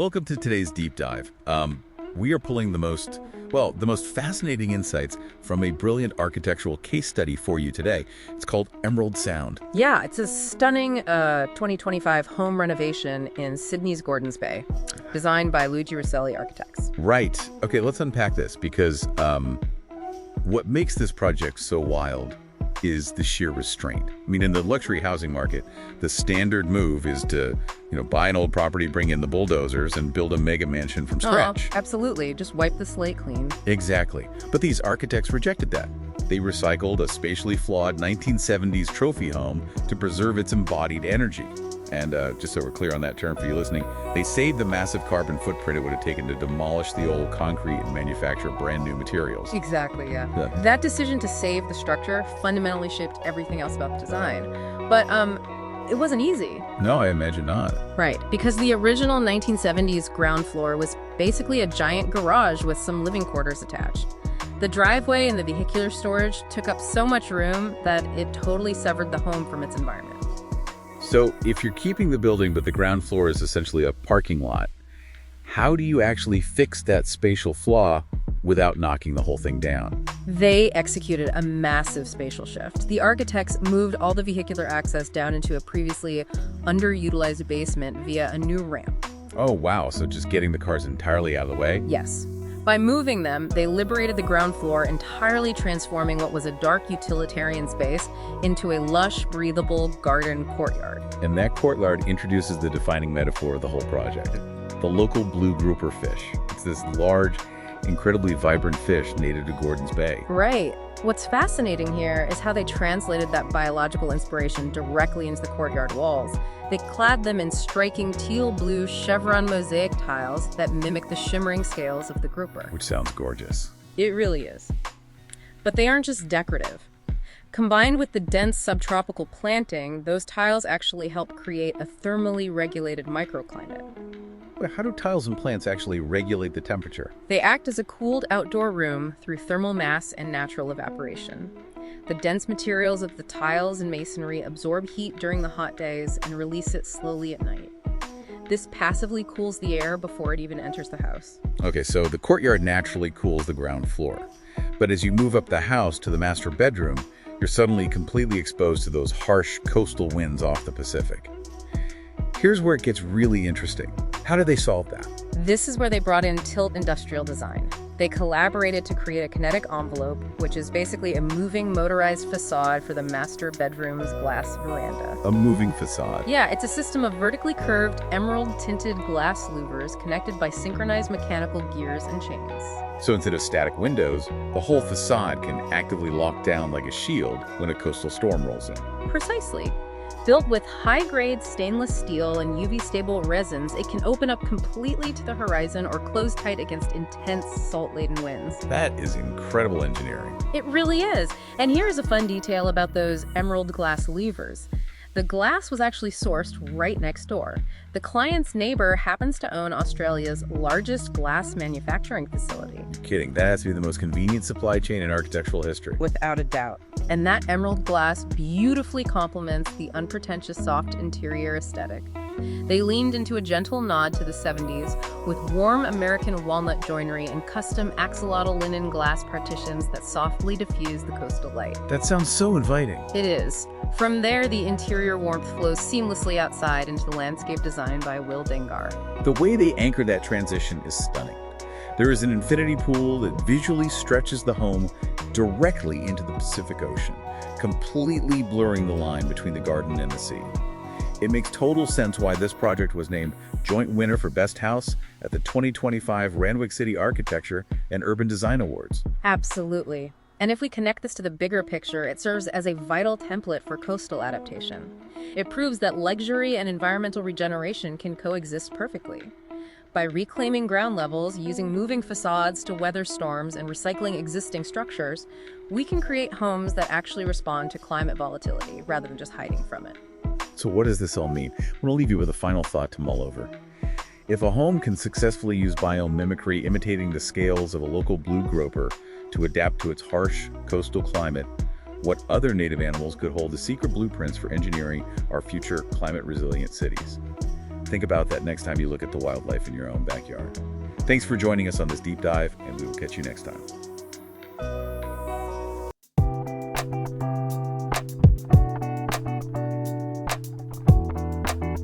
welcome to today's deep dive. We are pulling the most fascinating insights from a brilliant architectural case study for you today. It's called Emerald Sound. Yeah, it's a stunning 2025 home renovation in Sydney's Gordons Bay, designed by Luigi Rosselli architects. Right. Okay, let's unpack this because what makes this project so wild is the sheer restraint. I mean, in the luxury housing market, the standard move is to, buy an old property, bring in the bulldozers, and build a mega mansion from scratch. Absolutely. Just wipe the slate clean. Exactly. But these architects rejected that. They recycled a spatially flawed 1970s trophy home to preserve its embodied energy. And just so we're clear on that term for you listening, they saved the massive carbon footprint it would have taken to demolish the old concrete and manufacture brand new materials. Exactly, yeah. That decision to save the structure fundamentally shaped everything else about the design. But it wasn't easy. No, I imagine not. Right, because the original 1970s ground floor was basically a giant garage with some living quarters attached. The driveway and the vehicular storage took up so much room that it totally severed the home from its environment. So if you're keeping the building but the ground floor is essentially a parking lot, how do you actually fix that spatial flaw without knocking the whole thing down? They executed a massive spatial shift. The architects moved all the vehicular access down into a previously underutilized basement via a new ramp. Oh, wow. So just getting the cars entirely out of the way? Yes. By moving them, they liberated the ground floor, entirely transforming what was a dark utilitarian space into a lush, breathable garden courtyard. And that courtyard introduces the defining metaphor of the whole project, the local blue grouper fish. It's this large, incredibly vibrant fish native to Gordons Bay. Right. What's fascinating here is how they translated that biological inspiration directly into the courtyard walls. They clad them in striking teal blue chevron mosaic tiles that mimic the shimmering scales of the grouper. Which sounds gorgeous. It really is. But they aren't just decorative. Combined with the dense subtropical planting, those tiles actually help create a thermally regulated microclimate. How do tiles and plants actually regulate the temperature? They act as a cooled outdoor room through thermal mass and natural evaporation. The dense materials of the tiles and masonry absorb heat during the hot days and release it slowly at night. This passively cools the air before it even enters the house. Okay, so the courtyard naturally cools the ground floor. But as you move up the house to the master bedroom, you're suddenly completely exposed to those harsh coastal winds off the Pacific. Here's where it gets really interesting. How did they solve that? This is where they brought in Tilt Industrial Design. They collaborated to create a kinetic envelope, which is basically a moving motorized facade for the master bedroom's glass veranda. A moving facade? Yeah, it's a system of vertically curved, emerald-tinted glass louvres connected by synchronized mechanical gears and chains. So instead of static windows, the whole facade can actively lock down like a shield when a coastal storm rolls in. Precisely. Built with high-grade stainless steel and UV-stable resins, it can open up completely to the horizon or close tight against intense salt-laden winds. That is incredible engineering. It really is. And here's a fun detail about those emerald glass louvres. The glass was actually sourced right next door. The client's neighbor happens to own Australia's largest glass manufacturing facility. You're kidding. That has to be the most convenient supply chain in architectural history. Without a doubt. And that emerald glass beautifully complements the unpretentious soft interior aesthetic. They leaned into a gentle nod to the 70s with warm American walnut joinery and custom axolotl linen glass partitions that softly diffuse the coastal light. That sounds so inviting. It is. From there, the interior warmth flows seamlessly outside into the landscape design by Will Dengar. The way they anchor that transition is stunning. There is an infinity pool that visually stretches the home directly into the Pacific Ocean, completely blurring the line between the garden and the sea. It makes total sense why this project was named joint winner for Best House at the 2025 Randwick City Architecture and Urban Design Awards. Absolutely. And if we connect this to the bigger picture, it serves as a vital template for coastal adaptation. It proves that luxury and environmental regeneration can coexist perfectly. By reclaiming ground levels, using moving facades to weather storms, and recycling existing structures, we can create homes that actually respond to climate volatility rather than just hiding from it. So what does this all mean? I want to leave you with a final thought to mull over. If a home can successfully use biomimicry, imitating the scales of a local blue groper to adapt to its harsh coastal climate, what other native animals could hold as secret blueprints for engineering our future climate-resilient cities? Think about that next time you look at the wildlife in your own backyard. Thanks for joining us on this deep dive, and we will catch you next time.